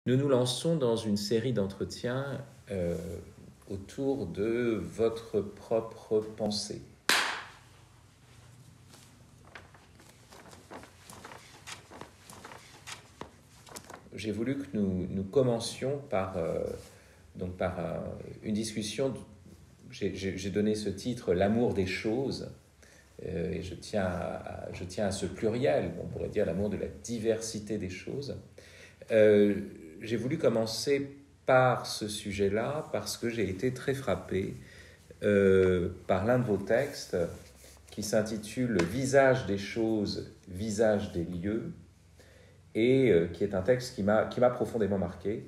Nous nous lançons dans une série d'entretiens autour de votre propre pensée. J'ai voulu que nous commencions par une discussion. J'ai donné ce titre « L'amour des choses ». Et je tiens à ce pluriel, on pourrait dire l'amour de la diversité des choses. J'ai voulu commencer par ce sujet-là parce que j'ai été très frappé par l'un de vos textes qui s'intitule « Le visage des choses, visage des lieux » et qui est un texte qui m'a profondément marqué.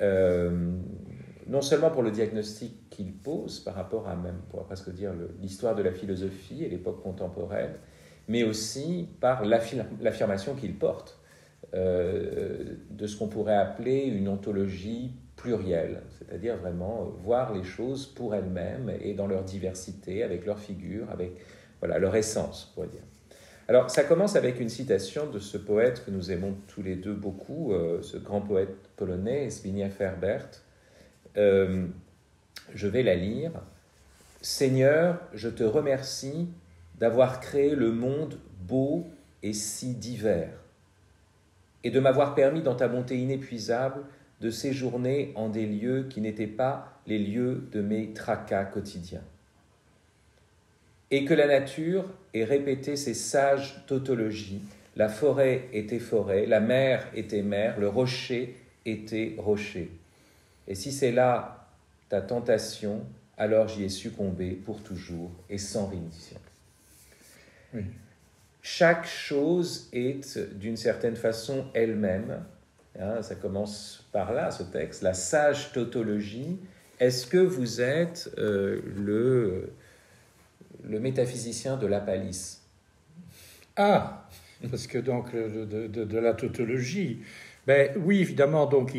Non seulement pour le diagnostic qu'il pose par rapport à même, on pourrait presque dire, l'histoire de la philosophie et l'époque contemporaine, mais aussi par l'affirmation qu'il porte de ce qu'on pourrait appeler une ontologie plurielle, c'est-à-dire vraiment voir les choses pour elles-mêmes et dans leur diversité, avec leur figure, avec leur essence, on pourrait dire. Alors, ça commence avec une citation de ce poète que nous aimons tous les deux beaucoup, ce grand poète polonais, Zbigniew Herbert. Je vais la lire. « Seigneur, je te remercie d'avoir créé le monde beau et si divers, et de m'avoir permis dans ta bonté inépuisable de séjourner en des lieux qui n'étaient pas les lieux de mes tracas quotidiens. Et que la nature ait répété ses sages tautologies, la forêt était forêt, la mer était mer, le rocher était rocher. Et si c'est là ta tentation, alors j'y ai succombé pour toujours et sans rémission. » Oui. Chaque chose est d'une certaine façon elle-même. Ça commence par là, ce texte, la sage tautologie. Est-ce que vous êtes le métaphysicien de la palisse? Ah, parce que donc de la tautologie. Ben oui, évidemment, donc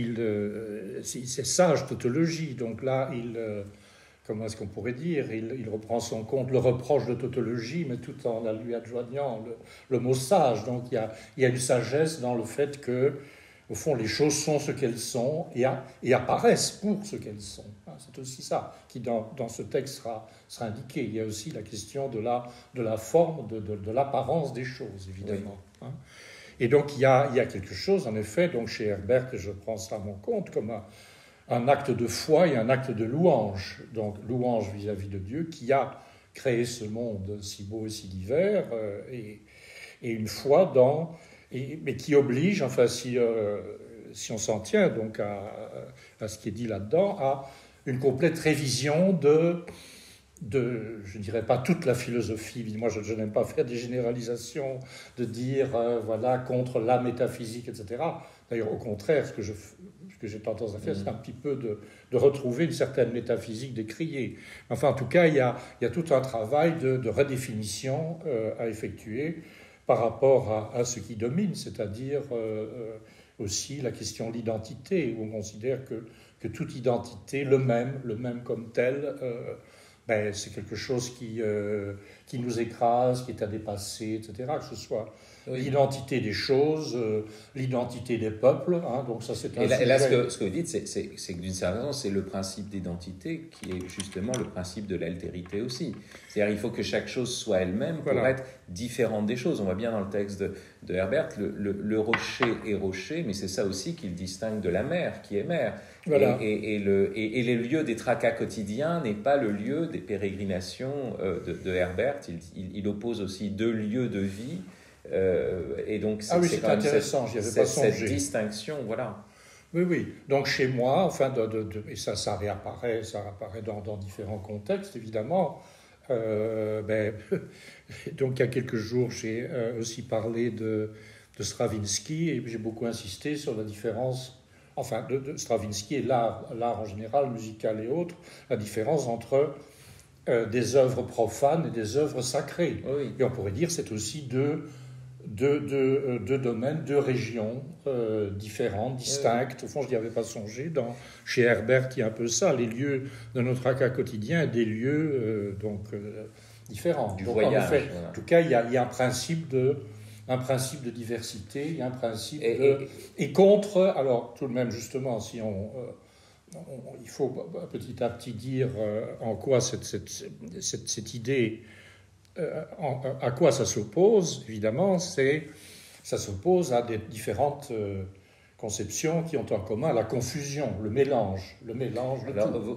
c'est sage tautologie. Donc là, comment est-ce qu'on pourrait dire, il reprend son compte le reproche de tautologie, mais tout en lui adjoignant le mot sage. Donc il y a une sagesse dans le fait que, au fond, les choses sont ce qu'elles sont et apparaissent pour ce qu'elles sont. C'est aussi ça qui, dans ce texte, sera indiqué. Il y a aussi la question de la forme, de l'apparence des choses, évidemment. Oui. Et donc, il y a quelque chose, en effet, donc chez Herbert, je prends ça à mon compte, comme un acte de foi et un acte de louange. Donc, louange vis-à-vis de Dieu, qui a créé ce monde si beau et si divers, et une foi mais qui oblige, enfin, si on s'en tient donc à ce qui est dit là-dedans, à une complète révision de je ne dirais pas toute la philosophie, moi je n'aime pas faire des généralisations, de dire contre la métaphysique, etc. D'ailleurs, au contraire, ce que j'ai tendance à faire, c'est un petit peu de retrouver une certaine métaphysique décriée. Enfin, en tout cas, il y a tout un travail de redéfinition à effectuer par rapport à ce qui domine, c'est-à-dire aussi la question de l'identité, où on considère que toute identité, le même comme tel, c'est quelque chose qui nous écrase, qui est à dépasser, etc. Que ce soit l'identité des choses, l'identité des peuples. Donc ça, c'est un sujet. Et là, ce que vous dites, c'est que d'une certaine façon, c'est le principe d'identité qui est justement le principe de l'altérité aussi. C'est-à-dire, il faut que chaque chose soit elle-même pour être différente des choses. On voit bien dans le texte de Herbert, le rocher est rocher, mais c'est ça aussi qu'il distingue de la mer, qui est mer. Voilà. Et les lieux des tracas quotidiens n'est pas le lieu des pérégrinations de Herbert. Il oppose aussi deux lieux de vie. Et donc c'est quand même intéressant, j'y avais pas songé. Cette distinction, voilà. Oui. Donc chez moi, enfin, et ça réapparaît dans différents contextes, évidemment. Donc il y a quelques jours, j'ai aussi parlé de Stravinsky et j'ai beaucoup insisté sur la différence. Enfin, de Stravinsky et l'art en général, musical et autres, la différence entre des œuvres profanes et des œuvres sacrées. Oui. Et on pourrait dire que c'est aussi deux domaines, deux régions différentes, distinctes. Oui. Au fond, je n'y avais pas songé. Chez Herbert, il y a un peu ça, les lieux de notre tracas quotidien, des lieux différents. Du donc, voyage. en effet, voilà. En tout cas, il y a un principe un principe de diversité, il y a un principe et contre, alors tout de même justement, si il faut petit à petit dire en quoi cette idée, à quoi ça s'oppose, évidemment, ça s'oppose à des différentes conceptions qui ont en commun la confusion, le mélange, Alors, tout.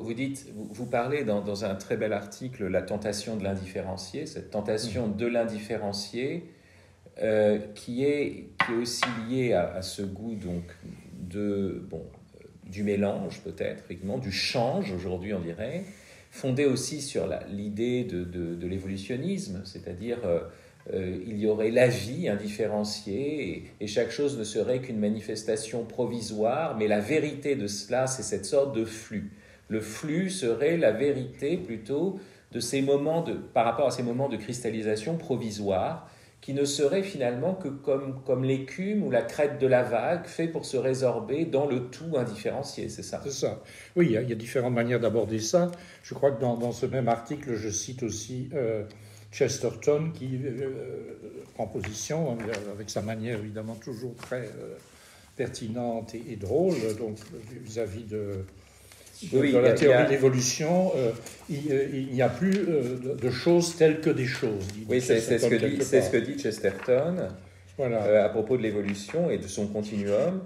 vous parlez dans un très bel article, la tentation de l'indifférencié, cette tentation de l'indifférencié qui est aussi liée à ce goût donc du mélange peut-être, effectivement, du change aujourd'hui on dirait, fondé aussi sur l'idée de l'évolutionnisme, c'est-à-dire il y aurait la vie indifférenciée et chaque chose ne serait qu'une manifestation provisoire, mais la vérité de cela, c'est cette sorte de flux. Le flux serait la vérité plutôt de ces moments par rapport à ces moments de cristallisation provisoire qui ne serait finalement que comme l'écume ou la crête de la vague fait pour se résorber dans le tout indifférencié, c'est ça? C'est ça. Oui, il y a différentes manières d'aborder ça. Je crois que dans ce même article, je cite aussi Chesterton qui prend position, avec sa manière évidemment toujours très pertinente et drôle, donc vis-à-vis de la théorie de l'évolution, il n'y a plus de choses telles que des choses. Oui, c'est ce que dit Chesterton voilà. À propos de l'évolution et de son continuum.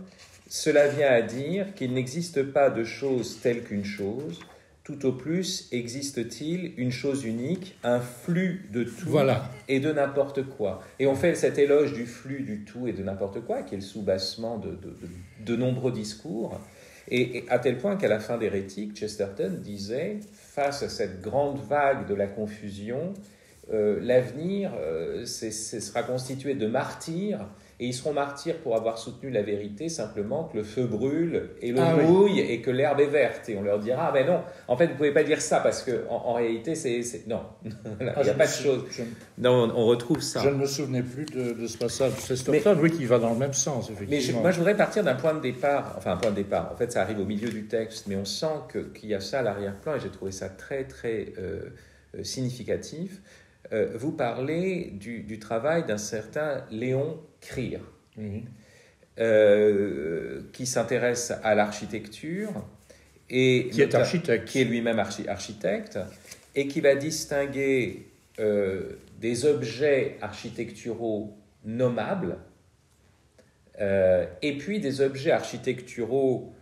Cela vient à dire qu'il n'existe pas de chose telle qu'une chose. Tout au plus existe-t-il une chose unique, un flux de tout et de n'importe quoi. Et on fait cet éloge du flux, du tout et de n'importe quoi, qui est le soubassement de nombreux discours. Et à tel point qu'à la fin d'Hérétique, Chesterton disait, face à cette grande vague de la confusion, l'avenir sera constitué de martyrs, et ils seront martyrs pour avoir soutenu la vérité, simplement que le feu brûle et le mouille et que l'herbe est verte. Et on leur dira, ah ben non, en fait vous ne pouvez pas dire ça, parce qu'en réalité, non, il n'y a pas de chose. Non, on retrouve ça. Je ne me souvenais plus de ce passage de Chesterton, oui, qui va dans le même sens, effectivement. Mais moi je voudrais partir d'un point de départ, en fait ça arrive au milieu du texte, mais on sent qu'il y a ça à l'arrière-plan, et j'ai trouvé ça très très significatif. Vous parlez du travail d'un certain Léon Krier, qui s'intéresse à l'architecture et qui est architecte, qui est lui-même architecte, et qui va distinguer des objets architecturaux nommables et puis des objets architecturaux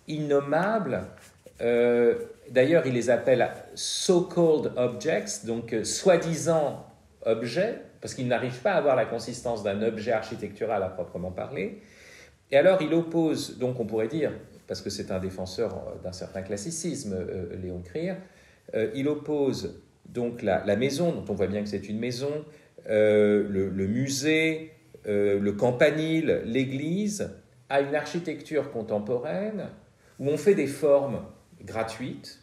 innommables. D'ailleurs, il les appelle so-called objects, donc soi-disant objets, parce qu'il n'arrive pas à avoir la consistance d'un objet architectural à proprement parler. Et alors, il oppose, donc on pourrait dire, parce que c'est un défenseur d'un certain classicisme, Léon Krier, il oppose donc la maison, dont on voit bien que c'est une maison, le musée, le campanile, l'église, à une architecture contemporaine où on fait des formes gratuites,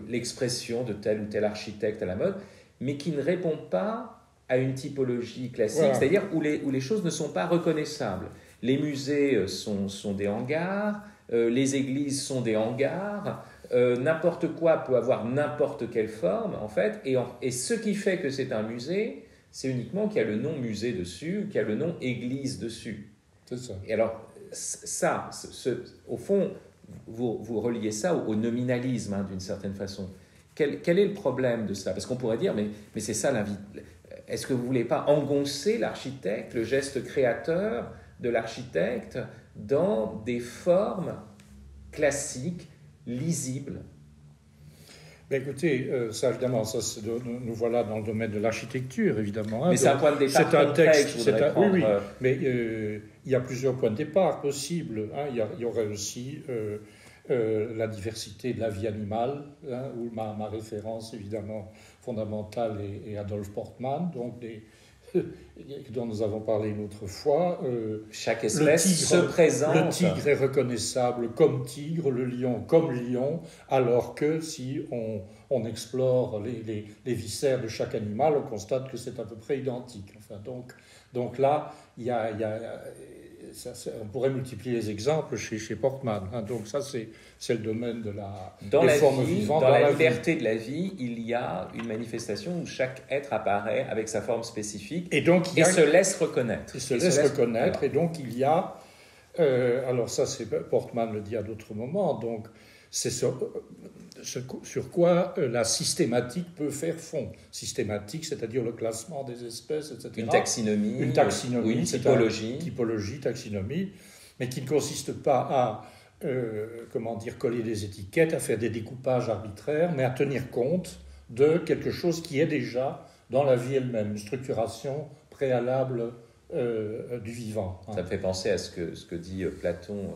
l'expression de tel ou tel architecte à la mode, mais qui ne répond pas à une typologie classique, c'est-à-dire où les choses ne sont pas reconnaissables. Les musées sont des hangars, les églises sont des hangars, n'importe quoi peut avoir n'importe quelle forme, en fait, et ce qui fait que c'est un musée, c'est uniquement qu'il y a le nom musée dessus, qu'il y a le nom église dessus. C'est ça. Et alors, ça, au fond, vous reliez ça au nominalisme, d'une certaine façon. Quel est le problème de ça? Parce qu'on pourrait dire, mais c'est ça l'invite. Est-ce que vous ne voulez pas engoncer l'architecte, le geste créateur de l'architecte, dans des formes classiques, lisibles? Ben écoutez, ça évidemment, nous voilà dans le domaine de l'architecture, évidemment. Mais c'est un point de départ concret que je voudrais prendre. Oui, mais il y a plusieurs points de départ possibles. Il y aurait aussi la diversité de la vie animale, où ma référence évidemment fondamentale est Adolphe Portman, donc dont nous avons parlé une autre fois. Chaque espèce se présente. Le tigre est reconnaissable comme tigre, le lion comme lion, alors que si on explore les viscères de chaque animal, on constate que c'est à peu près identique. Enfin, donc là, on pourrait multiplier les exemples chez Portman. Hein. Donc ça, c'est le domaine de dans des la formes vie, vivantes. Dans la liberté de la vie, il y a une manifestation où chaque être apparaît avec sa forme spécifique et se laisse reconnaître. Et donc il y a... alors ça, Portman le dit à d'autres moments, donc c'est sur quoi la systématique peut faire fond. Systématique, c'est-à-dire le classement des espèces, etc. Une taxinomie, une typologie, taxinomie, mais qui ne consiste pas à coller des étiquettes, à faire des découpages arbitraires, mais à tenir compte de quelque chose qui est déjà dans la vie elle-même, une structuration préalable du vivant. Hein. Ça me fait penser à ce que dit Platon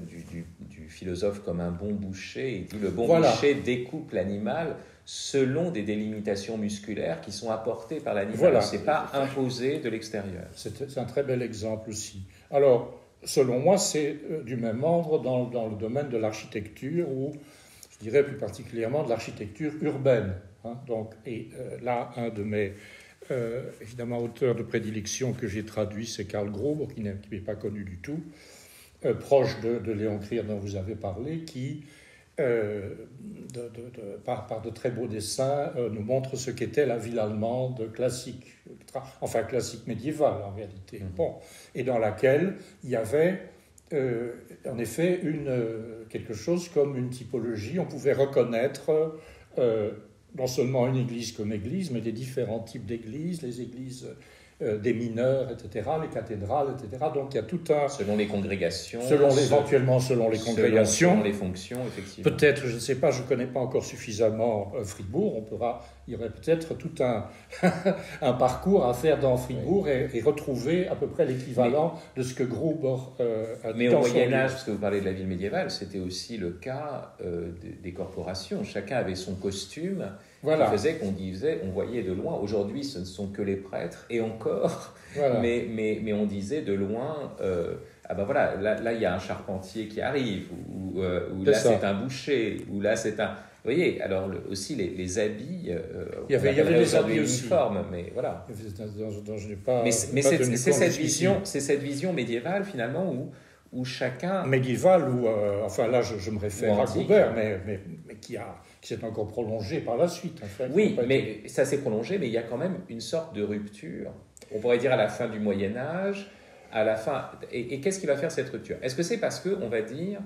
du philosophe comme un bon boucher. Il dit le bon boucher découpe l'animal selon des délimitations musculaires qui sont apportées par l'animal. Voilà. Ce n'est pas imposé de l'extérieur. C'est un très bel exemple aussi. Alors, selon moi, c'est du même ordre dans le domaine de l'architecture, ou je dirais plus particulièrement de l'architecture urbaine. Hein. Donc, là, un de mes évidemment auteurs de prédilection que j'ai traduit, c'est Karl Gruber, qui n'est pas connu du tout, proche de Léon Krier dont vous avez parlé, qui, par de très beaux dessins, nous montre ce qu'était la ville allemande classique, classique médiévale en réalité. Bon, et dans laquelle il y avait en effet quelque chose comme une typologie. On pouvait reconnaître non seulement une église comme église, mais des différents types d'églises, les églises des mineurs, etc., les cathédrales, etc. Donc il y a tout un... Selon les congrégations. Éventuellement selon les congrégations. Selon les fonctions, effectivement. Peut-être, je ne sais pas, je ne connais pas encore suffisamment Fribourg. Il y aurait peut-être tout un parcours à faire dans Fribourg et retrouver à peu près l'équivalent de ce que Gruber a dit. Mais au Moyen-Âge, parce que vous parlez de la ville médiévale, c'était aussi le cas des corporations. Chacun avait son costume. Voilà. Qui faisait on voyait de loin. Aujourd'hui, ce ne sont que les prêtres, et encore, voilà. mais on disait de loin, là, il y a un charpentier qui arrive, ou là, c'est un boucher, ou là, c'est un... Vous voyez, alors aussi les habits, il y avait des habits uniformes, mais voilà. Mais c'est cette vision médiévale, finalement, où chacun... Médiévale, là, je me réfère à Gruber, mais qui s'est encore prolongé par la suite. En fait. Oui, mais ça s'est prolongé, mais il y a quand même une sorte de rupture. On pourrait dire à la fin du Moyen-Âge, à la fin... Et qu'est-ce qui va faire cette rupture? Est-ce que c'est parce qu'on va dire,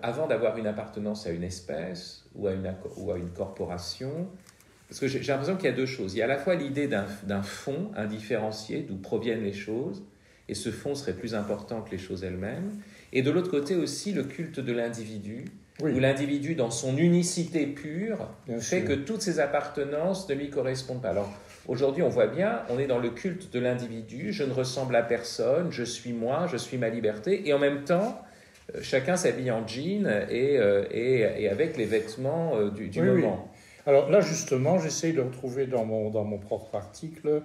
avant d'avoir une appartenance à une espèce ou à une corporation, parce que j'ai l'impression qu'il y a deux choses. Il y a à la fois l'idée d'un fond indifférencié, d'où proviennent les choses, et ce fond serait plus important que les choses elles-mêmes. Et de l'autre côté aussi, le culte de l'individu, oui. Où l'individu, dans son unicité pure, fait que toutes ses appartenances ne lui correspondent pas. Alors, aujourd'hui, on voit bien, on est dans le culte de l'individu, je ne ressemble à personne, je suis moi, je suis ma liberté, et en même temps, chacun s'habille en jean et avec les vêtements du moment. Oui. Alors là, justement, j'essaye de retrouver dans mon propre article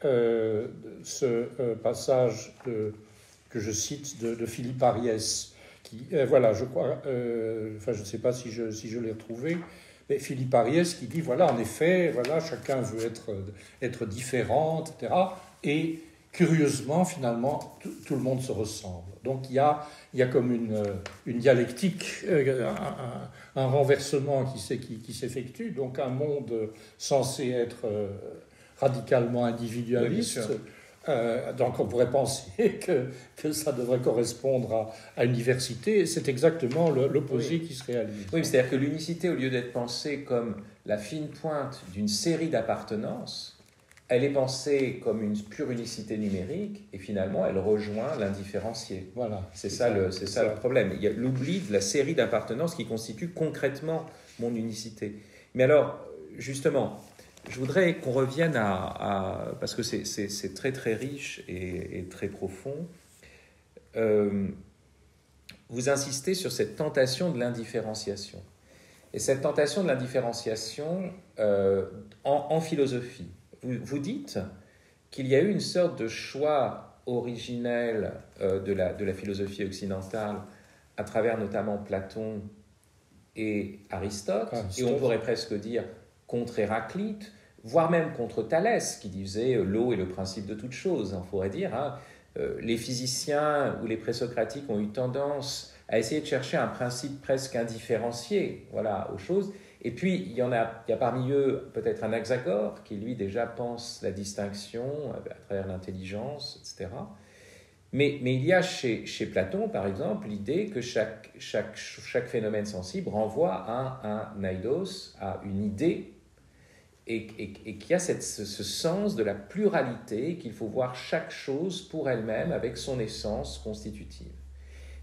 ce passage que je cite de Philippe Ariès, qui, je crois, je ne sais pas si je l'ai retrouvé, mais Philippe Ariès qui dit, en effet, chacun veut être différent, etc. Et curieusement, finalement, tout le monde se ressemble. Donc il y a comme une dialectique, un renversement qui s'effectue, donc un monde censé être radicalement individualiste. Oui, donc on pourrait penser que ça devrait correspondre à une diversité. C'est exactement l'opposé qui se réalise. Oui, c'est-à-dire que l'unicité, au lieu d'être pensée comme la fine pointe d'une série d'appartenances, elle est pensée comme une pure unicité numérique, et finalement elle rejoint l'indifférencié. Voilà. C'est ça le problème. Il y a l'oubli de la série d'appartenances qui constitue concrètement mon unicité. Mais alors, justement, je voudrais qu'on revienne parce que c'est très très riche et très profond. Vous insistez sur cette tentation de l'indifférenciation. Et cette tentation de l'indifférenciation en philosophie. Vous dites qu'il y a eu une sorte de choix originel de la philosophie occidentale à travers notamment Platon et Aristote. Et on pourrait presque dire contre Héraclite, voire même contre Thalès, qui disait l'eau est le principe de toute chose, on pourrait dire. Les physiciens ou les présocratiques ont eu tendance à essayer de chercher un principe presque indifférencié, voilà, aux choses. Et puis, il y a parmi eux peut-être un Anaxagore qui, lui, déjà pense la distinction à travers l'intelligence, etc. Mais il y a chez Platon, par exemple, l'idée que chaque phénomène sensible renvoie à un eidos, à une idée, et qu'il y a ce sens de la pluralité, qu'il faut voir chaque chose pour elle-même avec son essence constitutive.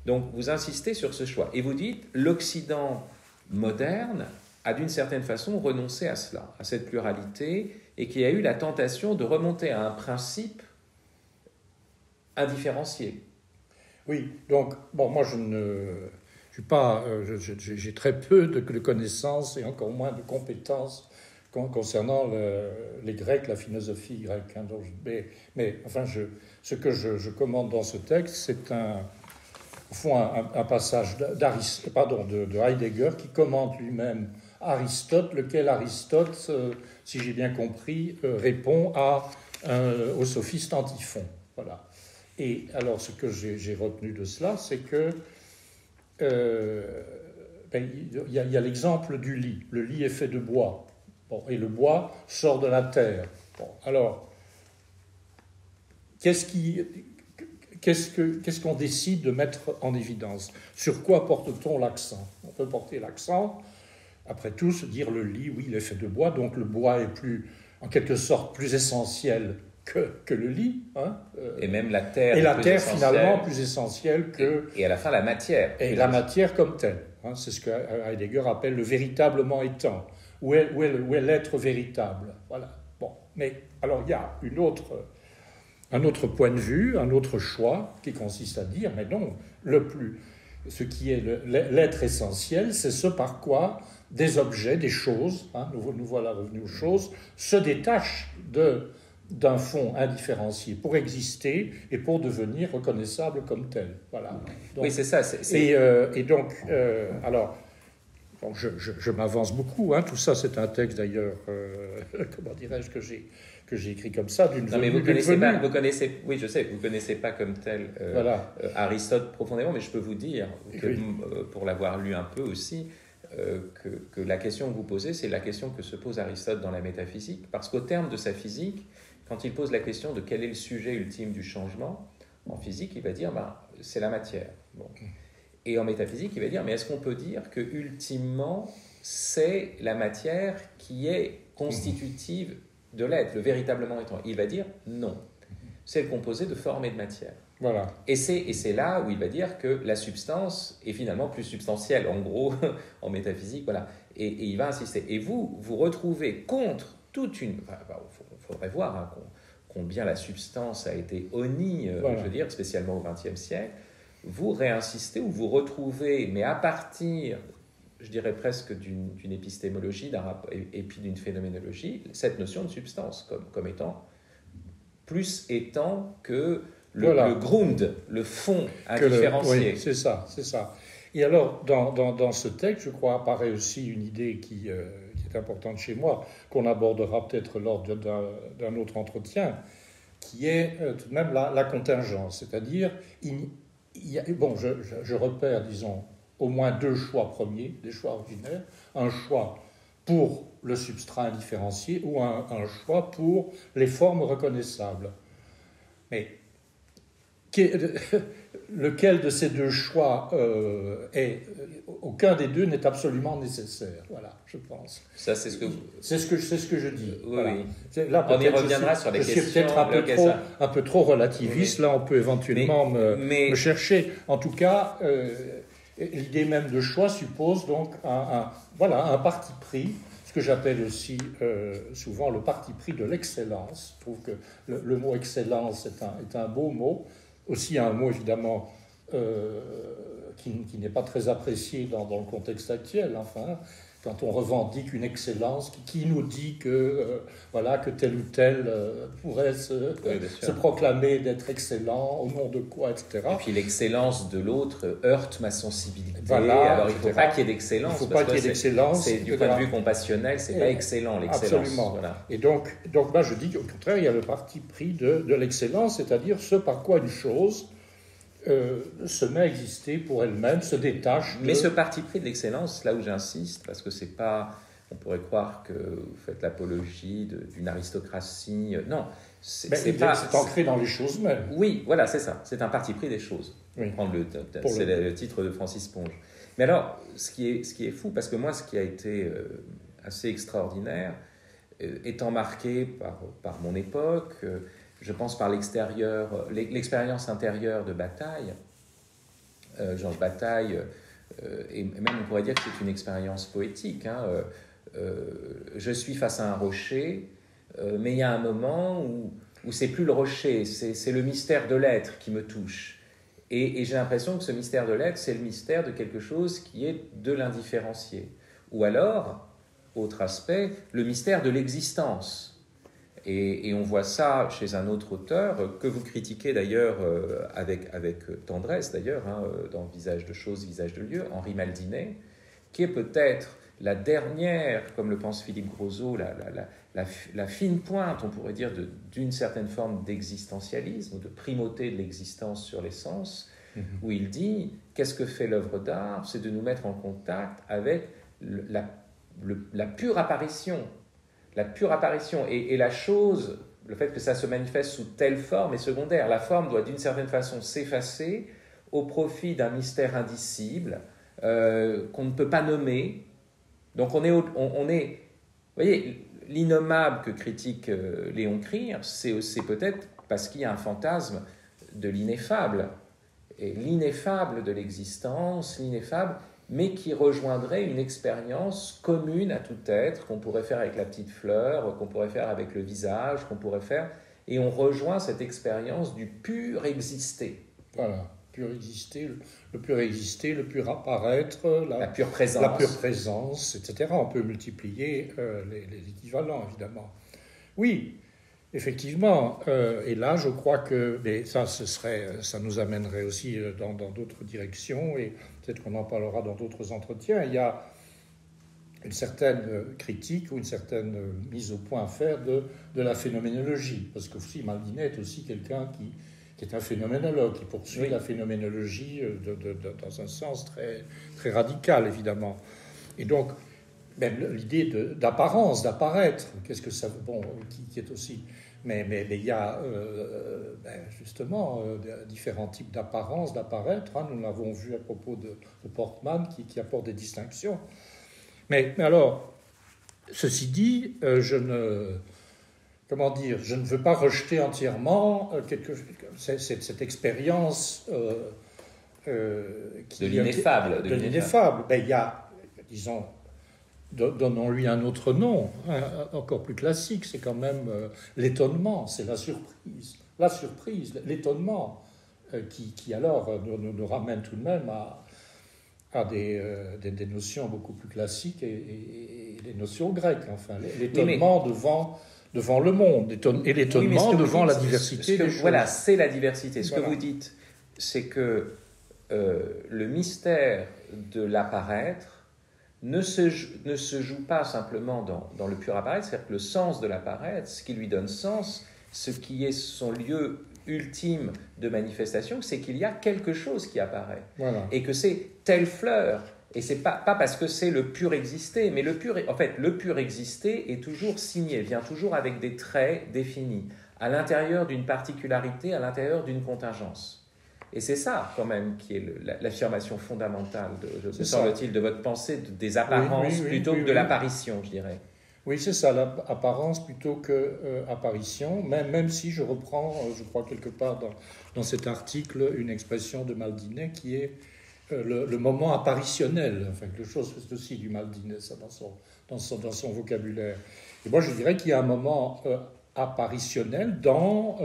Donc, vous insistez sur ce choix. Et vous dites, l'Occident moderne a d'une certaine façon renoncé à cela, à cette pluralité, et qui a eu la tentation de remonter à un principe indifférencié. Oui, donc, bon, moi je ne suis pas, j'ai très peu de connaissances et encore moins de compétences concernant les Grecs, la philosophie grecque. Hein, donc, mais enfin, ce que je commande dans ce texte, c'est au fond un passage de Heidegger qui commente lui-même Aristote, lequel Aristote, si j'ai bien compris, répond au sophiste Antiphon. Voilà. Et alors, ce que j'ai retenu de cela, c'est que il y a l'exemple du lit. Le lit est fait de bois. Bon, et le bois sort de la terre. Bon, alors, qu'est-ce qu'on décide de mettre en évidence? Sur quoi porte-t-on l'accent? On peut porter l'accent, après tout, se dire le lit, oui, il est fait de bois, donc le bois est en quelque sorte plus essentiel que le lit. Hein, et même la terre. Et la terre, finalement, plus essentielle que... Et à la fin, la matière. Et la matière comme telle. Hein, c'est ce que Heidegger appelle le véritablement étant. Où est l'être véritable? Voilà. Bon, mais alors il y a un autre point de vue, un autre choix qui consiste à dire, mais non, ce qui est l'être essentiel, c'est ce par quoi des objets, des choses, hein, nous voilà revenus aux choses, se détachent d'un fond indifférencié pour exister et pour devenir reconnaissable comme tel. Voilà. Donc, oui, c'est ça. Et donc, alors, bon, je m'avance beaucoup. Hein, tout ça, c'est un texte d'ailleurs, comment dirais-je, que j'ai écrit comme ça, d'une venue. Non, mais vous connaissez, oui, je sais, vous connaissez pas comme tel voilà. Aristote profondément, mais je peux vous dire que, oui. Pour l'avoir lu un peu aussi, que la question que vous posez, c'est la question que se pose Aristote dans la métaphysique, parce qu'au terme de sa physique, quand il pose la question de quel est le sujet ultime du changement, en physique, il va dire, c'est la matière. Bon. Et en métaphysique, il va dire, mais est-ce qu'on peut dire que ultimement, c'est la matière qui est constitutive de l'être, le véritablement étant? Il va dire, non. C'est le composé de forme et de matière. Voilà. Et c'est là où il va dire que la substance est finalement plus substantielle, en gros, en métaphysique, voilà. Et il va insister. Et vous retrouvez contre toute une... Il faudrait voir hein, combien la substance a été honnie, voilà. Je veux dire, spécialement au XXe siècle. Vous réinsistez ou vous retrouvez, mais à partir, je dirais presque d'une épistémologie et puis d'une phénoménologie, cette notion de substance comme étant que le grund, le fond indifférencié. Oui, c'est ça. Et alors, dans ce texte, je crois, apparaît aussi une idée qui est importante chez moi, qu'on abordera peut-être lors d'un autre entretien, qui est tout de même la contingence. C'est-à-dire, je repère, disons, au moins deux choix premiers, des choix ordinaires, un choix pour le substrat indifférencié ou un choix pour les formes reconnaissables. Mais lequel de ces deux choix aucun des deux n'est absolument nécessaire. Voilà, je pense. Ça, c'est ce que c'est ce que je dis. Oui, voilà. oui. Là, on y reviendra sur les questions. Je suis peut-être un peu trop relativiste. Oui. Là, on peut éventuellement me chercher. En tout cas, l'idée même de choix suppose donc un parti pris. Ce que j'appelle aussi souvent le parti pris de l'excellence. Je trouve que le mot excellence est un beau mot. Aussi un mot évidemment qui n'est pas très apprécié dans le contexte actuel, enfin, quand on revendique une excellence, qui nous dit que, voilà, que tel ou tel pourrait se proclamer d'être excellent, au nom de quoi, etc. Et puis l'excellence de l'autre heurte ma sensibilité. Voilà, alors il ne faut pas qu'il y ait d'excellence. Il ne faut pas qu'il y ait d'excellence. C'est du point de vue compassionnel, c'est pas excellent l'excellence. Absolument. Voilà. Et donc moi je dis qu'au contraire, il y a le parti pris de l'excellence, c'est-à-dire ce par quoi une chose se met à exister pour elle-même, se détache. Mais ce parti pris de l'excellence, là où j'insiste, parce que c'est pas, on pourrait croire que vous faites l'apologie d'une aristocratie. Non, c'est ancré dans les choses mêmes. Oui, voilà, c'est ça. C'est un parti pris des choses. Oui. C'est le titre de Francis Ponge. Mais alors, ce qui est fou, parce que moi, ce qui a été assez extraordinaire, étant marqué par mon époque, je pense par l'expérience intérieure de Bataille, Georges Bataille, et même on pourrait dire que c'est une expérience poétique. Je suis face à un rocher, mais il y a un moment où c'est plus le rocher, c'est le mystère de l'être qui me touche. Et j'ai l'impression que ce mystère de l'être, c'est le mystère de quelque chose qui est de l'indifférencié. Ou alors, autre aspect, le mystère de l'existence. Et on voit ça chez un autre auteur, que vous critiquez d'ailleurs avec tendresse, d'ailleurs, dans Visage de choses, visage de lieu, Henri Maldinet, qui est peut-être la dernière, comme le pense Philippe Grosot, la fine pointe, on pourrait dire, d'une certaine forme d'existentialisme, ou de primauté de l'existence sur l'essence, où il dit, qu'est-ce que fait l'œuvre d'art? C'est de nous mettre en contact avec la pure apparition. La pure apparition. Et la chose, le fait que ça se manifeste sous telle forme est secondaire. La forme doit d'une certaine façon s'effacer au profit d'un mystère indicible qu'on ne peut pas nommer. Donc on est vous voyez, l'innommable que critique Léon Krier, c'est peut-être parce qu'il y a un fantasme de l'ineffable. Et l'ineffable de l'existence, l'ineffable, mais qui rejoindrait une expérience commune à tout être, qu'on pourrait faire avec la petite fleur, qu'on pourrait faire avec le visage, qu'on pourrait faire... Et on rejoint cette expérience du pur exister. Voilà, pur exister, le pur exister, le pur apparaître, la pure présence. La pure présence, etc. On peut multiplier les équivalents, évidemment. Oui, effectivement, et là, je crois que mais ça nous amènerait aussi dans d'autres directions, et peut-être qu'on en parlera dans d'autres entretiens. Il y a une certaine critique ou une certaine mise au point à faire de la phénoménologie, parce que aussi Maldinet est aussi quelqu'un qui est un phénoménologue, qui poursuit la phénoménologie dans un sens très, très radical, évidemment. Et donc, même l'idée d'apparence, d'apparaître, qu'est-ce que ça... Bon, qui est aussi... Mais il y a justement différents types d'apparence, d'apparaître. Nous l'avons vu à propos de Portman, qui apporte des distinctions. Mais alors, ceci dit, je ne veux pas rejeter entièrement cette expérience de l'ineffable. De l'ineffable. Il y a, disons, donnons-lui un autre nom, encore plus classique, c'est quand même l'étonnement, c'est la surprise, l'étonnement, qui alors nous ramène tout de même à des notions beaucoup plus classiques et des notions grecques, enfin, l'étonnement devant le monde, et l'étonnement devant la diversité des choses. Voilà, c'est la diversité. Ce que vous dites, c'est que le mystère de l'apparaître ne se joue pas simplement dans le pur apparaître, c'est-à-dire que le sens de l'apparaître, ce qui lui donne sens, ce qui est son lieu ultime de manifestation, c'est qu'il y a quelque chose qui apparaît. Voilà. Et que c'est telle fleur. Et c'est pas parce que c'est le pur exister, mais le pur exister est toujours signé, vient toujours avec des traits définis, à l'intérieur d'une particularité, à l'intérieur d'une contingence. Et c'est ça, quand même, qui est l'affirmation fondamentale, me semble-t-il, de votre pensée des apparences plutôt que de l'apparition, je dirais. Oui, c'est ça, l'apparence plutôt que apparition, même si je reprends, je crois, quelque part dans cet article, une expression de Maldinet qui est le moment apparitionnel. Enfin, quelque chose, c'est aussi du Maldinet, ça, dans son vocabulaire. Et moi, je dirais qu'il y a un moment apparitionnel dans...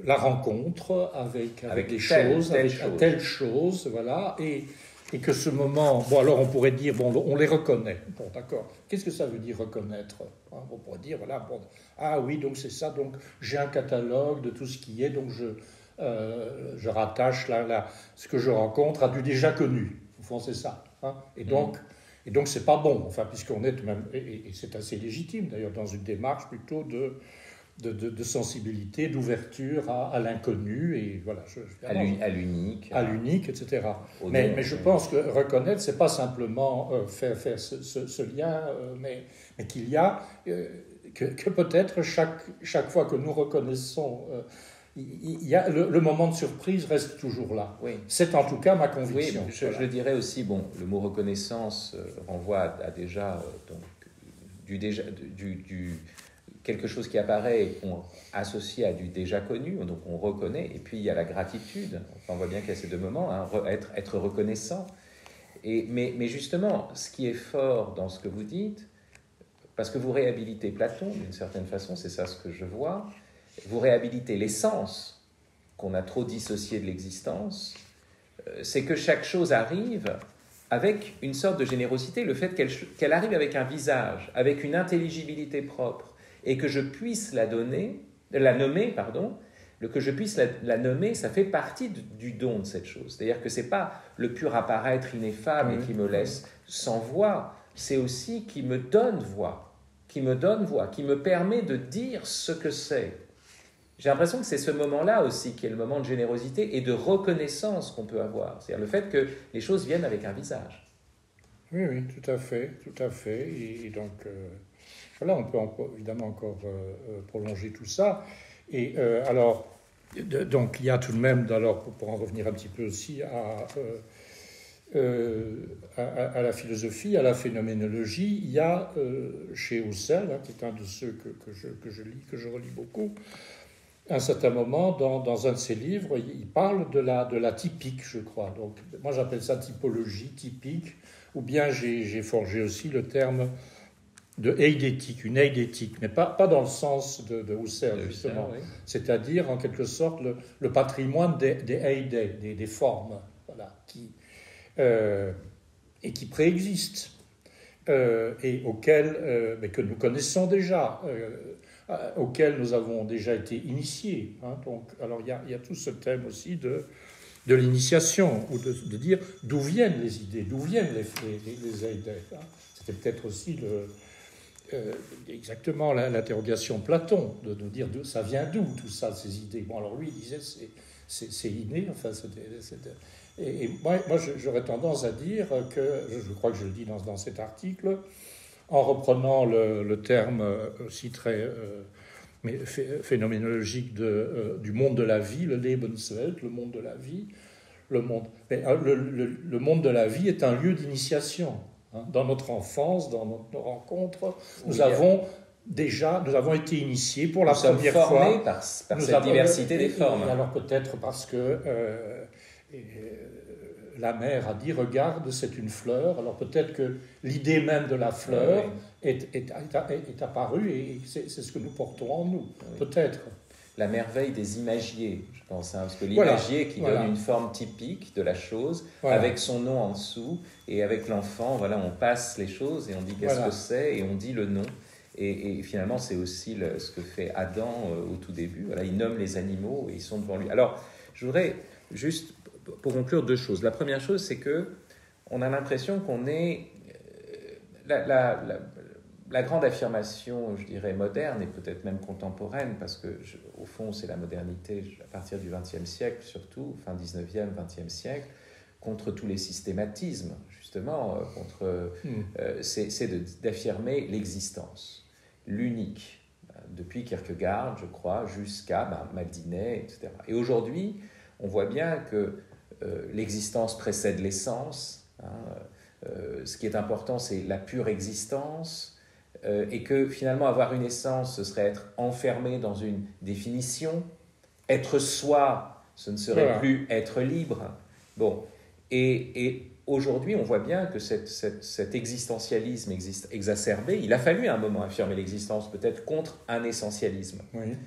la rencontre avec des choses, avec telle chose, voilà, et et que ce moment, bon alors on pourrait dire, bon on les reconnaît, bon d'accord, qu'est-ce que ça veut dire reconnaître? On pourrait dire, voilà, bon, ah oui, donc c'est ça, donc j'ai un catalogue de tout ce qui est, donc je rattache ce que je rencontre à du déjà connu, au fond c'est ça, hein, et donc c'est pas bon, enfin puisqu'on est même, et c'est assez légitime d'ailleurs dans une démarche plutôt de sensibilité, d'ouverture à l'inconnu, et voilà, à l'unique. À l'unique, etc. Mais je pense que reconnaître, c'est pas simplement faire ce lien, mais qu'il y a, que peut-être chaque fois que nous reconnaissons, il y a, le moment de surprise reste toujours là. Oui. C'est en tout cas ma conviction. Oui, je le dirais aussi, bon, le mot reconnaissance renvoie à déjà, donc, quelque chose qui apparaît et qu'on associe à du déjà connu, donc on reconnaît, et puis il y a la gratitude. Enfin, on voit bien qu'il y a ces deux moments, hein, être reconnaissant. Mais justement, ce qui est fort dans ce que vous dites, parce que vous réhabilitez Platon d'une certaine façon, c'est ça ce que je vois, vous réhabilitez l'essence qu'on a trop dissociée de l'existence, c'est que chaque chose arrive avec une sorte de générosité, le fait qu'elle arrive avec un visage, avec une intelligibilité propre, et que je puisse la nommer, que je puisse la nommer, ça fait partie du don de cette chose. C'est-à-dire que ce n'est pas le pur apparaître ineffable et qui me laisse sans voix, c'est aussi qui me donne voix, qui me permet de dire ce que c'est. J'ai l'impression que c'est ce moment-là aussi qui est le moment de générosité et de reconnaissance qu'on peut avoir. C'est-à-dire le fait que les choses viennent avec un visage. Oui, tout à fait. Et donc, voilà, on peut évidemment encore prolonger tout ça. Et alors, donc il y a tout de même, alors, pour en revenir un petit peu aussi à la philosophie, à la phénoménologie, il y a chez Husserl, hein, qui est un de ceux que je relis beaucoup, à un certain moment, dans un de ses livres, il parle de la typique, je crois. Donc, moi, j'appelle ça typologie, typique, ou bien j'ai forgé aussi le terme de eidétique, une eidétique, mais pas dans le sens de Husserl, justement. Oui. C'est-à-dire, en quelque sorte, le patrimoine des eidés, des formes, voilà, et qui préexistent, et auxquelles, mais que nous connaissons déjà, auxquels nous avons déjà été initiés. Hein. Donc, alors il y a tout ce thème aussi de l'initiation, ou de dire d'où viennent les idées, d'où viennent les idées. Hein. C'était peut-être aussi exactement l'interrogation de Platon, de dire ça vient d'où tout ça, ces idées. Bon, alors lui, il disait c'est inné, enfin, et moi j'aurais tendance à dire que, je crois que je le dis dans cet article, en reprenant le terme aussi très phénoménologique du monde de la vie, le Lebenswelt, le monde de la vie, le monde de la vie est un lieu d'initiation. Hein. Dans notre enfance, dans nos rencontres, nous avons été initiés pour la première fois. Nous sommes formés par cette diversité des formes. Et alors peut-être parce que la mère a dit, regarde, c'est une fleur. Alors peut-être que l'idée même de la fleur est apparue et c'est ce que nous portons en nous, peut-être. La merveille des imagiers, je pense, hein, parce que l'imagier qui donne une forme typique de la chose, avec son nom en dessous, et avec l'enfant, voilà, on passe les choses et on dit qu'est-ce que c'est, et on dit le nom. Et finalement, c'est aussi ce que fait Adam au tout début. Voilà, il nomme les animaux et ils sont devant lui. Alors, je voudrais juste, pour conclure, deux choses. La première chose, c'est qu'on a l'impression qu'on est... La grande affirmation, je dirais, moderne et peut-être même contemporaine, parce que, au fond, c'est la modernité à partir du XXe siècle, surtout, fin 19e, XXe siècle, contre tous les systématismes, justement, c'est d'affirmer l'existence, l'unique, depuis Kierkegaard, je crois, jusqu'à Maldinet, etc. Et aujourd'hui, on voit bien que l'existence précède l'essence, hein, ce qui est important, c'est la pure existence, et que finalement avoir une essence, ce serait être enfermé dans une définition. Être soi, ce ne serait plus être libre. Bon, et aujourd'hui, on voit bien que cet existentialisme exacerbé, il a fallu à un moment affirmer l'existence, peut-être contre un essentialisme. Oui.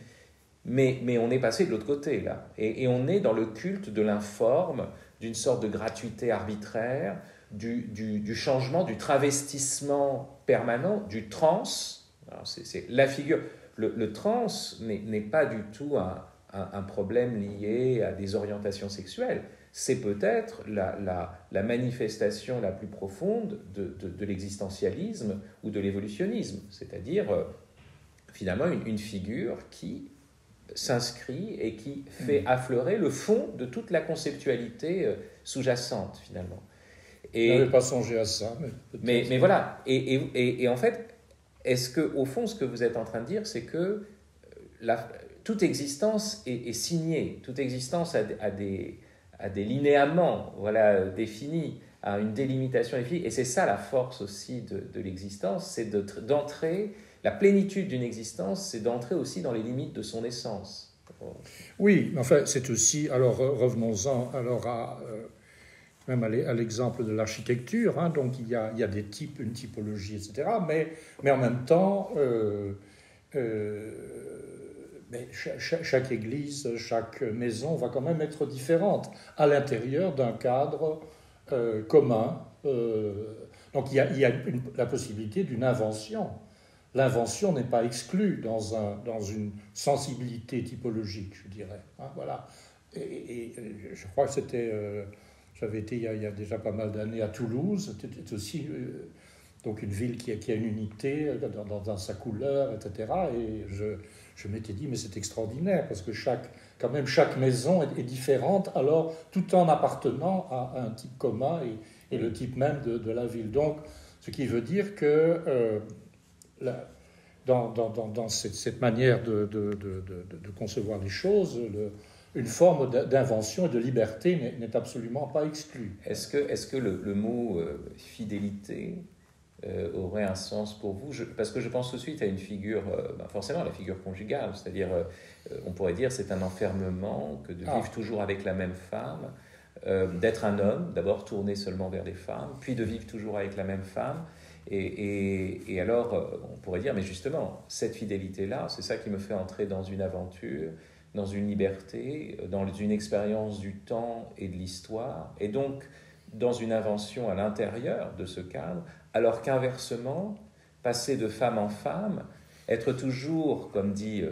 Mais on est passé de l'autre côté, là. Et on est dans le culte de l'informe, d'une sorte de gratuité arbitraire, du changement, du travestissement permanent, du trans. Alors c'est la figure. Le trans n'est pas du tout un problème lié à des orientations sexuelles. C'est peut-être la manifestation la plus profonde de l'existentialisme ou de l'évolutionnisme, c'est-à-dire finalement une figure qui s'inscrit et qui fait affleurer le fond de toute la conceptualité sous-jacente finalement. Je n'avais pas songé à ça. Mais voilà, et en fait, est-ce que au fond ce que vous êtes en train de dire, c'est que toute existence est signée, toute existence a des linéaments définis, a une délimitation définie, et c'est ça la force aussi de l'existence, c'est d'entrer, la plénitude d'une existence, c'est d'entrer aussi dans les limites de son essence. Oui, enfin c'est aussi, alors revenons-en alors même à l'exemple de l'architecture, hein, donc il y a des types, une typologie, etc., mais en même temps, chaque église, chaque maison va quand même être différente à l'intérieur d'un cadre commun. Donc il y a la possibilité d'une invention. L'invention n'est pas exclue dans une sensibilité typologique, je dirais. Hein, voilà. Et je crois que j'avais été il y a déjà pas mal d'années à Toulouse. C'est aussi donc une ville qui a une unité dans sa couleur, etc. Et je m'étais dit, mais c'est extraordinaire, parce que quand même chaque maison est différente, alors tout en appartenant à un type commun et le type même de la ville. Donc, ce qui veut dire que dans cette manière de concevoir les choses, une forme d'invention et de liberté n'est absolument pas exclue. Est-ce que le mot fidélité aurait un sens pour vous? Parce que je pense tout de suite à une figure, forcément la figure conjugale, c'est-à-dire on pourrait dire c'est un enfermement que de vivre toujours avec la même femme, d'être un homme, d'abord tourné seulement vers les femmes, puis de vivre toujours avec la même femme. Et alors, on pourrait dire, mais justement, cette fidélité-là, c'est ça qui me fait entrer dans une aventure, dans une liberté, dans une expérience du temps et de l'histoire, et donc dans une invention à l'intérieur de ce cadre, alors qu'inversement, passer de femme en femme, être toujours, comme dit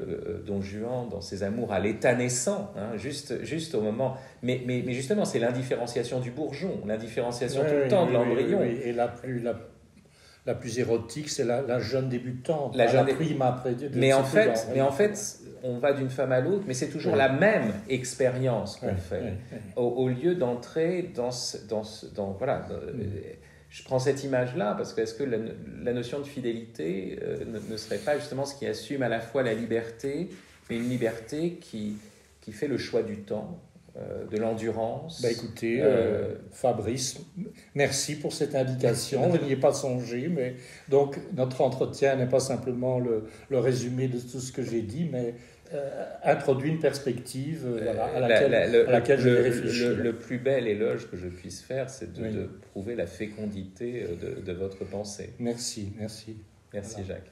Don Juan dans ses amours, à l'état naissant, hein, juste au moment... Mais justement, c'est l'indifférenciation du bourgeon, l'indifférenciation tout le temps de l'embryon. Oui. Et la plus érotique, c'est la jeune débutante. Mais en fait, on va d'une femme à l'autre, mais c'est toujours la même expérience qu'on fait. Au lieu d'entrer je prends cette image-là parce que est-ce que la notion de fidélité ne serait pas justement ce qui assume à la fois la liberté, mais une liberté qui fait le choix du temps, de l'endurance. Écoutez, Fabrice, merci pour cette indication. Je n'y ai pas songé, mais donc notre entretien n'est pas simplement le résumé de tout ce que j'ai dit, mais introduit une perspective à laquelle je vais réfléchir. Le plus bel éloge que je puisse faire, c'est de prouver la fécondité de votre pensée. Merci. Merci Jacques.